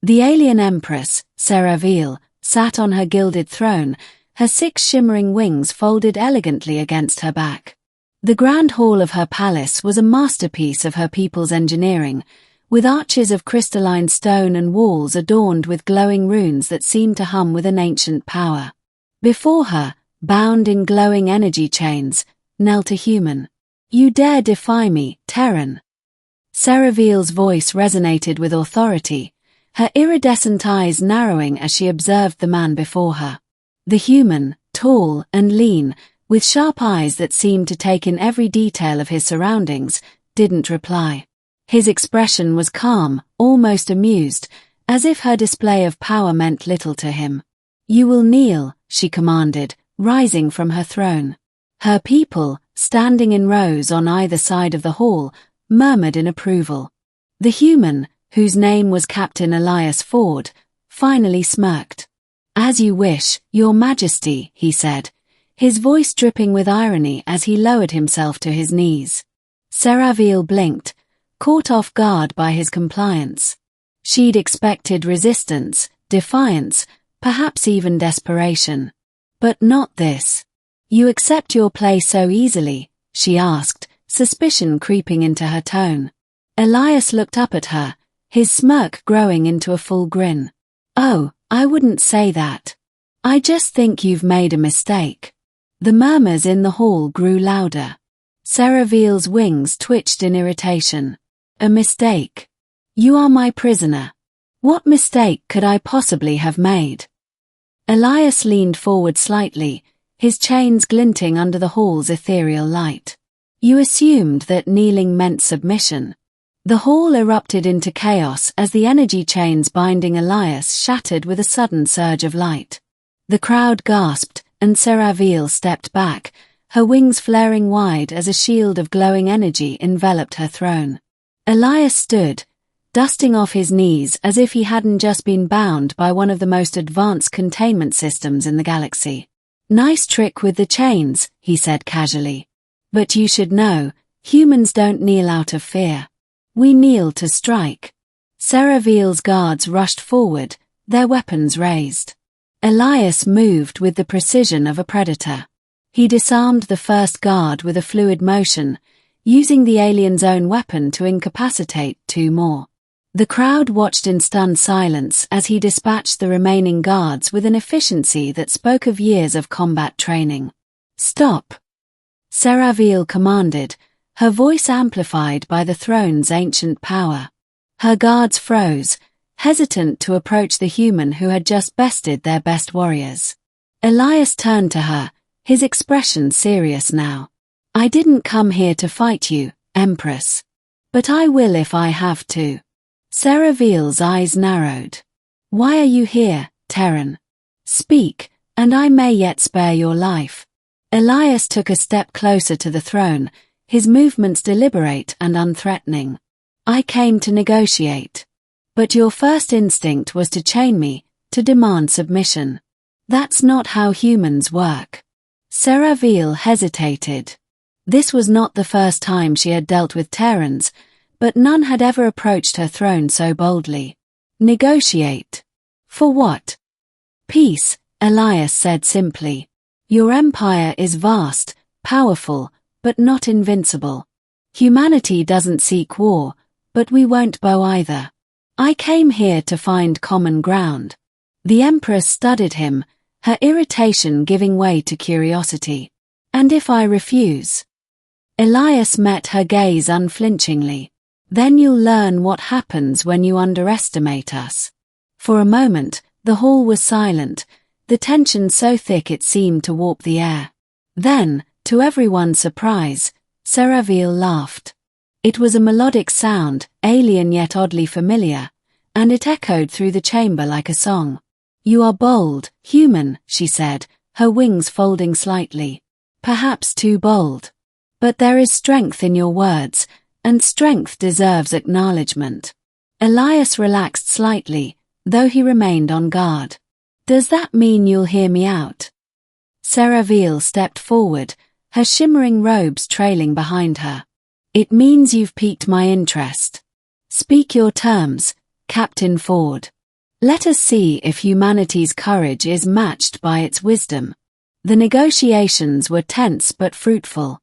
The alien Empress, Seraphil, sat on her gilded throne, her 6 shimmering wings folded elegantly against her back. The grand hall of her palace was a masterpiece of her people's engineering, with arches of crystalline stone and walls adorned with glowing runes that seemed to hum with an ancient power. Before her, bound in glowing energy chains, knelt a human. "You dare defy me, Terran?" Seraphil's voice resonated with authority, her iridescent eyes narrowing as she observed the man before her. The human, tall and lean, with sharp eyes that seemed to take in every detail of his surroundings, didn't reply. His expression was calm, almost amused, as if her display of power meant little to him. "You will kneel," she commanded, rising from her throne. Her people, standing in rows on either side of the hall, murmured in approval. The human, whose name was Captain Elias Ford, finally smirked. "As you wish, Your Majesty," he said, his voice dripping with irony as he lowered himself to his knees. Seraphil blinked, caught off guard by his compliance. She'd expected resistance, defiance, perhaps even desperation. But not this. "You accept your place so easily?" she asked, suspicion creeping into her tone. Elias looked up at her, his smirk growing into a full grin. "Oh, I wouldn't say that. I just think you've made a mistake." The murmurs in the hall grew louder. Seraphil's wings twitched in irritation. "A mistake? You are my prisoner. What mistake could I possibly have made?" Elias leaned forward slightly, his chains glinting under the hall's ethereal light. "You assumed that kneeling meant submission." The hall erupted into chaos as the energy chains binding Elias shattered with a sudden surge of light. The crowd gasped, and Seraphil stepped back, her wings flaring wide as a shield of glowing energy enveloped her throne. Elias stood, dusting off his knees as if he hadn't just been bound by one of the most advanced containment systems in the galaxy. "Nice trick with the chains," he said casually. "But you should know, humans don't kneel out of fear. We kneel to strike." Seraphil's guards rushed forward, their weapons raised. Elias moved with the precision of a predator. He disarmed the first guard with a fluid motion, using the alien's own weapon to incapacitate 2 more. The crowd watched in stunned silence as he dispatched the remaining guards with an efficiency that spoke of years of combat training. "Stop!" Seraphil commanded, her voice amplified by the throne's ancient power. Her guards froze, hesitant to approach the human who had just bested their best warriors. Elias turned to her, his expression serious now. "I didn't come here to fight you, Empress. But I will if I have to." Seraphil's eyes narrowed. "Why are you here, Terran? Speak, and I may yet spare your life." Elias took a step closer to the throne, his movements deliberate and unthreatening. "I came to negotiate. But your first instinct was to chain me, to demand submission. That's not how humans work." Seraphil hesitated. This was not the first time she had dealt with Terrans, but none had ever approached her throne so boldly. "Negotiate? For what?" "Peace," Elias said simply. "Your empire is vast, powerful, but not invincible. Humanity doesn't seek war, but we won't bow either. I came here to find common ground." The Empress studied him, her irritation giving way to curiosity. "And if I refuse?" Elias met her gaze unflinchingly. "Then you'll learn what happens when you underestimate us." For a moment, the hall was silent, the tension so thick it seemed to warp the air. Then, to everyone's surprise, Seraphil laughed. It was a melodic sound, alien yet oddly familiar, and it echoed through the chamber like a song. "You are bold, human," she said, her wings folding slightly. "Perhaps too bold. But there is strength in your words, and strength deserves acknowledgement." Elias relaxed slightly, though he remained on guard. "Does that mean you'll hear me out?" Seraphil stepped forward, her shimmering robes trailing behind her. "It means you've piqued my interest. Speak your terms, Captain Ford." Let us see if humanity's courage is matched by its wisdom. The negotiations were tense but fruitful.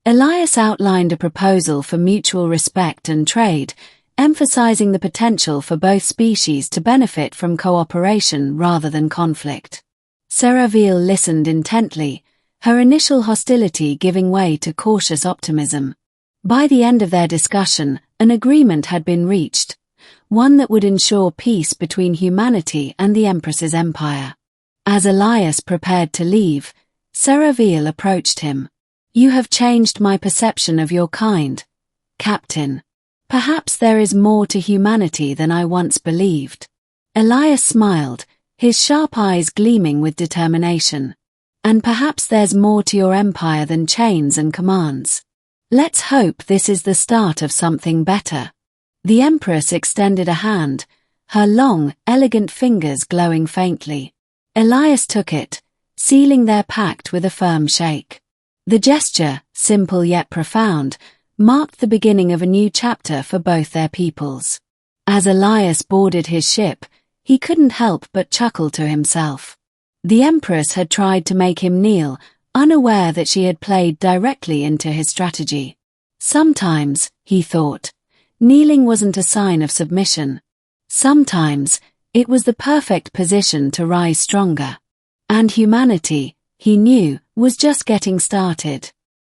Elias outlined a proposal for mutual respect and trade, emphasizing the potential for both species to benefit from cooperation rather than conflict. Seraphille listened intently, her initial hostility giving way to cautious optimism. By the end of their discussion, an agreement had been reached, one that would ensure peace between humanity and the Empress's empire. As Elias prepared to leave, Seraphille approached him. "You have changed my perception of your kind, Captain. Perhaps there is more to humanity than I once believed." Elias smiled, his sharp eyes gleaming with determination. "And perhaps there's more to your empire than chains and commands. Let's hope this is the start of something better." The Empress extended a hand, her long, elegant fingers glowing faintly. Elias took it, sealing their pact with a firm shake. The gesture, simple yet profound, marked the beginning of a new chapter for both their peoples. As Elias boarded his ship, he couldn't help but chuckle to himself. The Empress had tried to make him kneel, unaware that she had played directly into his strategy. Sometimes, he thought, kneeling wasn't a sign of submission. Sometimes, it was the perfect position to rise stronger. And humanity, he knew, was just getting started.